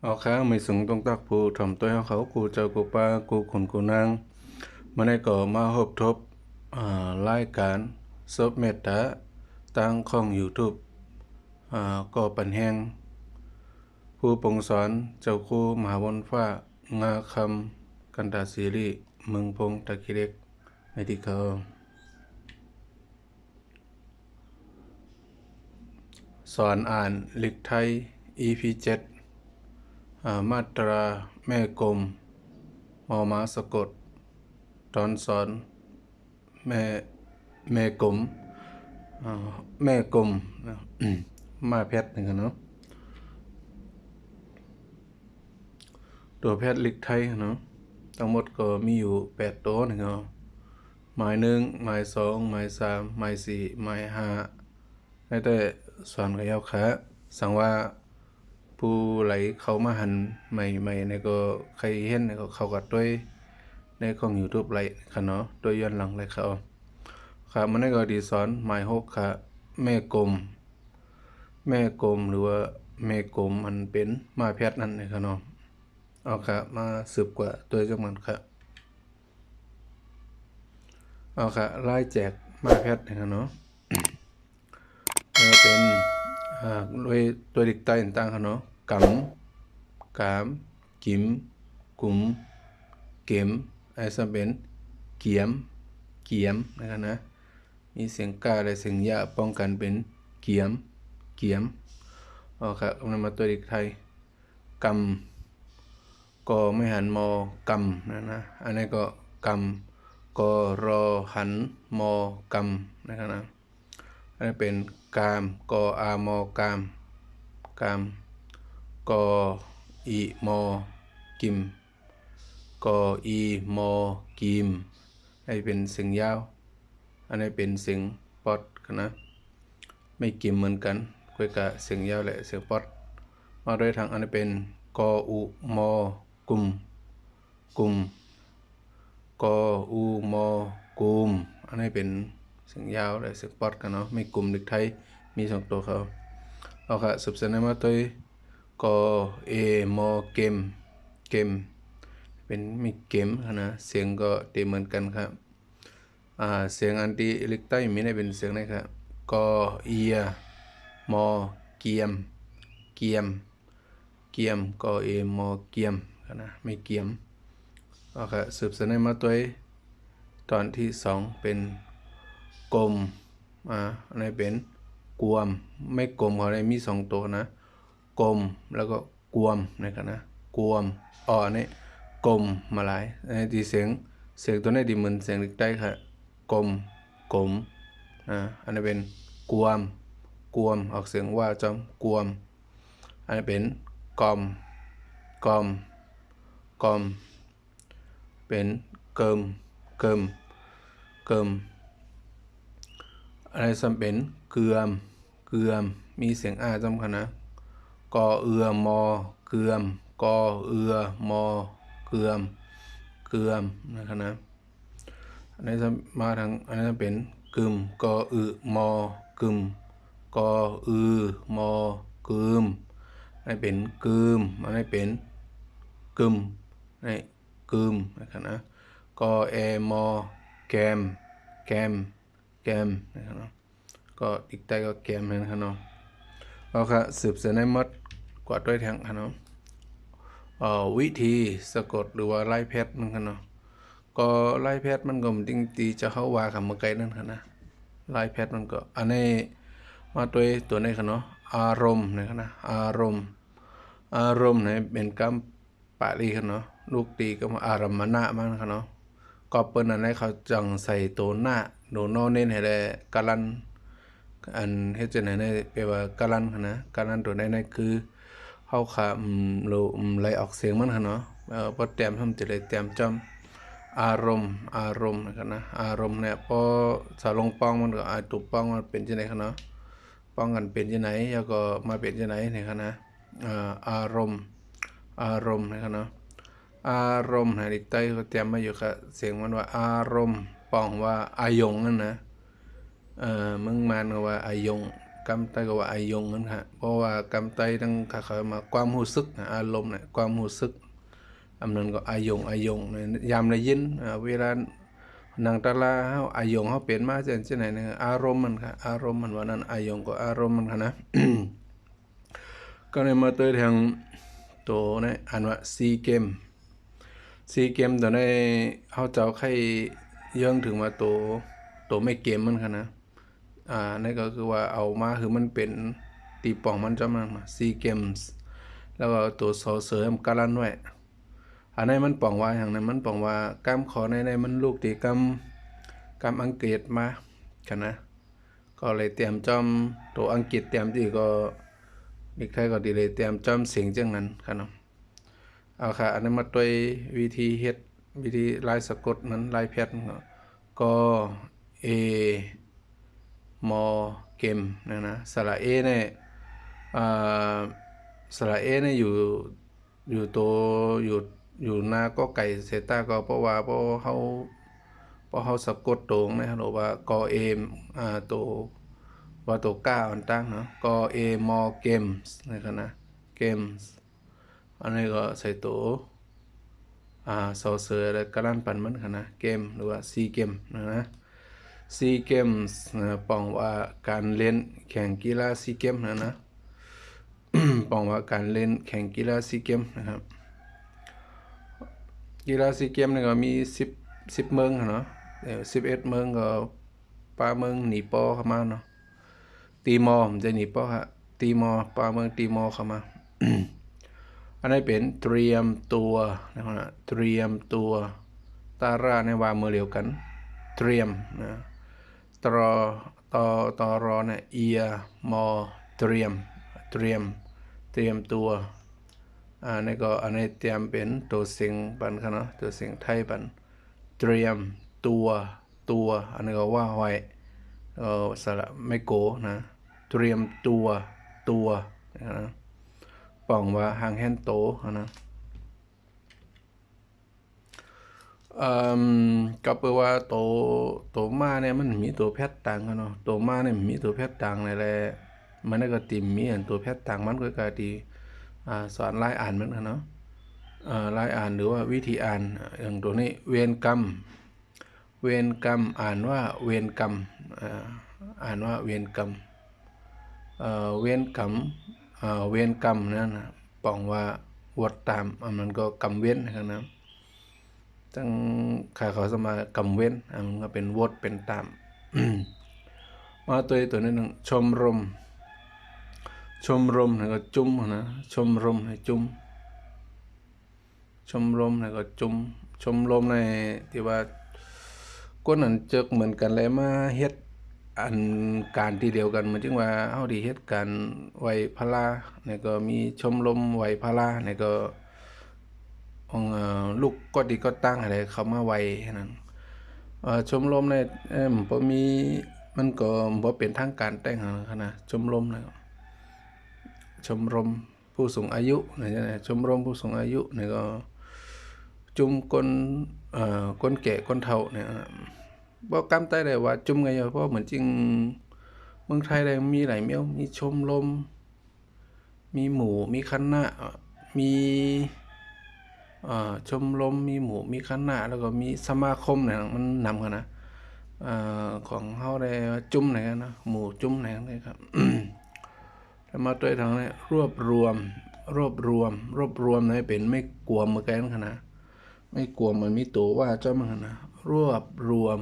เอาค้างไม่สูงต้องตักผู้ถ่อมตัวให้เขากูเจ้ากูป้ากูขุนกูนางมาได้ก่อมาพบทบรายการซบเมตตาตั้งของ YouTube ก่อปันแหงผู้ปงสอนเจ้าครูมหาวนฟ้างาคำกันตาซีรีเมืองพงตะกิเล็กในที่เขาสอนอ่านลิกไทย EP 7มาตราแม่กลมมอม้าสะกดตอนสอนแม่กลมแม่กลมนะ มาแพทย์หนึ่งเนาะตัวแพทย์ลิกไทยเนาะทั้งหมดก็มีอยู่8ตัวหนึ่งเนาะหมาย1หมาย2หมาย3หมาย4หมาย5แต่สอนกับยาวขาสั่งว่าผู้ไหลเข้ามาหันใหม่ๆเนี่ยก็ใครเห็นเนี่ยก็เข้ากับด้วยในของ YouTube ไหลค่ะเนาะตัวย้อนหลังไหลเขาครับมันได้ก็ดีสอนหมาย6ค่ะแม่กลมหรือว่าแม่กลมมันเป็นมาแพทย์นั่นเองครับเนาะเอาครับมาสืบกว่าตัวจังมันครับเอาครับไล่แจกมาแพทย์นะครับเนาะเป็นด้วยตัวดิกใต้ต่างๆครับเนาะกำกามกิมกุมเก็มไอ้สำเป็นเกียมนะครับนะมีเสียงกาและเสียงยะป้องกันเป็นเกียมอ๋อครับนำมาตัวดิกไทยกำก็ไม่หันมอกำนะอันนี้ก็กำก็รอหันมอกำนะครับนะอันนี้เป็นกามก็อามอกามก็อีมอกิมก็อีมอกิมให้เป็นเสียงยาวอันนี้เป็นเสียงปอดนะไม่กิมเหมือนกันคุยกับเสียงยาวและเสียงปอดมาด้วยทางอันนี้เป็นกออุมอกุมกออูมอกุมอันนี้เป็นเสียงยาวและเสียงปอดกันเนาะไม่กลุ่มเด็กไทยมี2ตัวเขาเอาค่ะสืบสานมาตัวกอเอมอเกมเป็นไม่เกมนะเสียงก็เต็มเหมือนกันครับเสียงอันที่เล็กใต้มีได้เป็นเสียงไหนครับกอเอียมอเกียมกอเอมอเกียมนะไม่เกียมโอเคสืบสานมาตัวตอนที่2เป็นกลมอันนี้เป็นกวมไม่กลมเขาได้มี2ตัวนะกลมแล้วก็กวมนะครับนะกวมอันนี้กลมมาหลายอันนี้ที่เสียงตัวนี้ดีเหมือนเสียงเล็กใต้ค่ะกลมอันนี้เป็นกวมออกเสียงว่าจอมกวมอันนี้เป็นกอมเป็นเกิมอะไรซ้ำเป็นเกือมมีเสียงจำคัญนะกอเอือมอเกือมกอเอือมอเกือมนะครับนะอันนี้มาทางอันนี้เป็นกึมกออือมอกึมกออือมอกึมอันนี้เป็นกึมอันนี้เป็นกึมนี่กึมนะครับนะกอเอมอแกมนะครับเนาะก็อีกใต้ก็แกมนะครับเนาะเอาค่ะสืบเสนอมดกว่าด้วยทางเนาะวิธีสะกดหรือว่าไล่แพทมันกันเนาะก็ไล่แพทมันก็จริงตีจะเข้าว่าคำเมื่อไกลนั่นค่ะนะไล่แพทมันก็อันนี้มาตัวนี้ค่ะเนาะอารมณ์นะครับนะอารมณ์เนี่ยเป็นคำปาลีค่ะเนาะลูกตีก็มาอารมณะมันค่ะเนาะก็เปิ้นอันนี้เขาจังใส่ตัวหน้าโดนเน้นให้ได้กาลันอันเฮ็ดจังได๋ได้แปลว่ากาลันค่ะนะกาลันตัวนั้นคือเฮาขาโลไล่ออกเสียงมันค่ะเนาะพอแต้มทำจะได้แต้มจำอารมณ์นะครับนะอารมณ์เนี่ยพอสาลงป้องมันก็ตุกป้องมันเป็นจังได๋ค่ะเนาะป้องกันเป็นจังได๋แล้วก็มาเป็นจังได๋นี่ค่ะนะอารมณ์นะครับเนาะอารมณ์นะดิกใต้เขาเตรียมมาอยู่กับเสียงมันว่าอารมณ์ป้องว่าอายงนั่นนะมึงมันว่าอายง กำไตก็ว่าอายงนั่นค่ะเพราะว่ากำไตทั้งเขามาความรู้สึกอารมณ์เนี่ยความรู้สึกอำนั้นก็อายงยามได้ยินเวลานางตะลาเฮาอายงเฮาเป็นมาจังไหนเนี่ยอารมณ์มันค่ะอารมณ์มันว่านั้นอายงก็อารมณ์มันค่ะนะ ก็เลยมาเตยทางตัวนี้อ่านว่าซีเกมตัวนี้เฮาเจ้าใครย่องถึงมาตัวไม่เกมมันค่ะนะนั่นก็คือว่าเอามาคือมันเป็นตีป่องมันจะมาซีเกมส์แล้วก็ตัวซอเสริมการันไว้อันนี้มันป่องว่าอย่างนั้นมันป่องว่ากำขอในมันลูกตีกำอังกฤษมาค่ะนะก็เลยเตรียมจอมตัวอังกฤษเตรียมที่ก็เด็กไทยก็ดีเลยเตรียมจอมเสียงจังนั้นค่ะเนาะเอาค่ะอันนั้นมาด้วยวิธีเฮ็ดวิธีลายสะกดนั้นลายแพทก็เอมอเกมนะสระเอเนี่ยสระเอเนี่ยอยู่ตัวอยู่หน้าก็ไก่เซต้าก็เพราะเฮาสะกดตรงนะหรือว่ากอเอมตัวว่าตัวก้าอันตั้งเนาะกอเอมอเกมส์นะครับนะเกมส์อันนี้ก็ใส่ตัวซอเสือแล้วกระลันปันมันค่ะนะเกมหรือว่าซีเกมนะซีเกมส์ป้องว่าการเล่นแข่งกีฬาซีเกมนะ ป้องว่าการเล่นแข่งกีฬาซีเกมนะครับกีฬาซีเกมนี่ก็มี10เมืองเนาะ11เมืองก็ปาเมืองหนีปอเข้ามาเนาะตีมอมันจะหนีปอฮะตีมอปาเมืองตีมอเข้ามา อันนี้เป็นเตรียมตัวนะครับเตรียมตัวตาราในว่ามือเดียวกันเตรียมนะตรตรอเนี่ยเอียมอเตรียมตัวนี่ก็อันนี้เตรียมเป็นตัวเสียงปันครับเนาะตัวเสียงไทยปันเตรียมตัวอันนี้ก็ว่าไว้สระไม่โกนะเตรียมตัวนะป้องว่าหางแฮนโตนะก็แปลว่าตัวมาเนี่ยมันมีตัวแพทต่างกันเนาะตัวมาเนี่ยมีตัวแพทต่างในแหละมันก็ติมมีอันตัวแพทต่างมันก็กะที่สอนลายอ่านมันเนาะลายอ่านหรือว่าวิธีอ่านอย่างตัวนี้เวรกรรมอ่านว่าเวรกรรมอ่านว่าเวรกรรมเวรกรรมนั่นนะป้องว่าวดตามมันก็กรรมเว้นนะครับตั้งขาเขาสมากรรมเว้นมันก็เป็นวดเป็นตาม มาตัวนี้หนึ่งชมรมแล้วก็จุ่มนะชมรมให้จุ่มชมรมแล้วก็จุ่มชมรมในที่ว่าคนนั้นเจอเหมือนกันเลยมาเฮ็ดอันการที่เดียวกันเหมือนจึงว่าเฮาได้เฮ็ดการไหวพลาเนี่ยก็มีชมรมไหวพลาเนี่ยก็ของลูกก็ดีก็ตั้งอะไรเข้ามาไหวนั้นชมรมในบ่มีมันก็บ่เป็นทางการแต่งนะชมรมนะชมรมผู้สูงอายุนะชมรมผู้สูงอายุเนี่ยก็จุ่มคนแก่คนเฒ่าเนี่ยบ่กำใต้ได้ว่าจุ่มไงเพราะเหมือนจริงเมืองไทยได้มีหลายมีชมรมมีหมู่มีคณะมีชมรมมีหมู่มีคณะแล้วก็มีสมาคมเนี่ยมันนำกันนะของเฮาได้จุ่มไหนกันนะหมู่จุ่มไหนกันครับ แล้วมาด้วยทางนี้รวบรวมนี่เป็นไม่กลัวเหมือนกันนะไม่กลัวมันมีตัวว่าเจ้ามันนะรวบรวม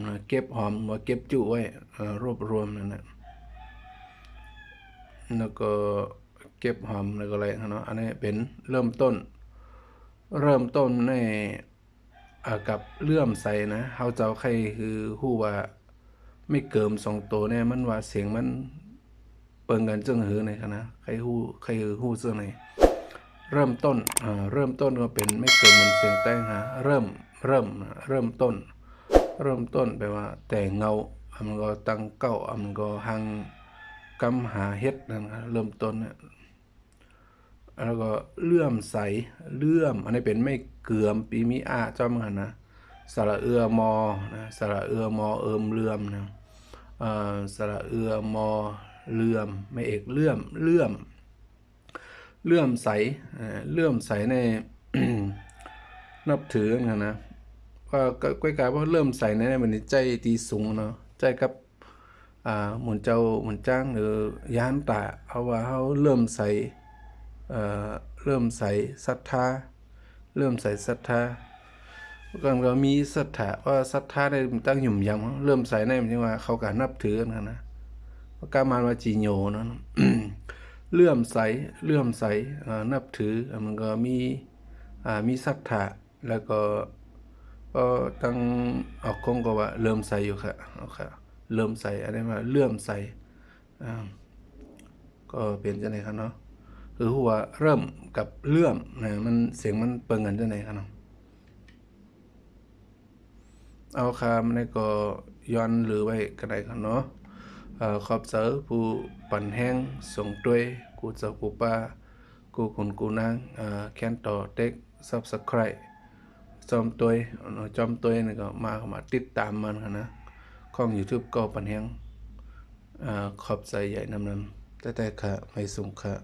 นะเก็บหอมว่าเก็บจุไว้รวบรวมนั่นนะแล้วก็เก็บหอมแล้วก็อะไรเนาะอันนี้เป็นเริ่มต้นในกับเลื่อมใสนะเฮาเจ้าใครคือฮู้ว่าไม่เกิม2ตัวเนี่ยมันว่าเสียงมันเปิงกันจึงหือในคณะใครคือฮู้ซึ่งไหนเริ่มต้นก็เป็นไม่เกิมมันเสียงแต่งหาเริ่มต้นแปลว่าแต่เงามันก็ตั้งเก้ามันก็หังกำหาเฮ็ดนั่นเริ่มต้นเนี่ยแล้วก็เลื่อมใสอันนี้เป็นไม่เกือมปีมีจ้อมกันนะสระเอือมอนะสระเอือมอเลื่อมนะ สระเอือมอเลื่อมไม่เอกเลื่อมเลื่อมใสเลื่อมใสใน นับถือกันนะก็ก้อยกายว่าเริ่มใส่ในมันใจตีสูงเนาะใจกับหมุนเจ้าหมุนจ้างหรือย่านตาเอาว่าเขาเริ่มใส่เริ่มใส่ศรัทธาเริ่มใส่ศรัทธาก็มีศรัทธาว่าศรัทธาได้ตั้งหยุ่มยำเริ่มใส่ในมันจังว่าเขาก็นับถือกันนะกามาว่าจีโยเนาะ เลื่อมใสนับถือมันก็มีศรัทธาแล้วก็ตั้งออกคงก็ว่าเริ่มใสอยู่ค่ะเริ่มใสอันนี้ว่าเลื่อมใสก็เป็นจังได๋ครับเนาะคือหัวเริ่มกับเลื่อมนะมันเสียงมันเปิงกันจังได๋ครับเนาะเอาคำนี้ก็ย้อนหรือไว้ก็ได้ครับเนาะขอบเสอผู้ปั่นแห้งส่งด้วยกูเจ้ากูป้ากูคนกูนางแค้นต่อเต็ก Subscribe จอมตัวนี่ก็มาติดตามมันครับนะของ YouTube ก็ปั่นแห้งขอบใจใหญ่นำนั้นแต่ค่ะไม่สูงค่ะ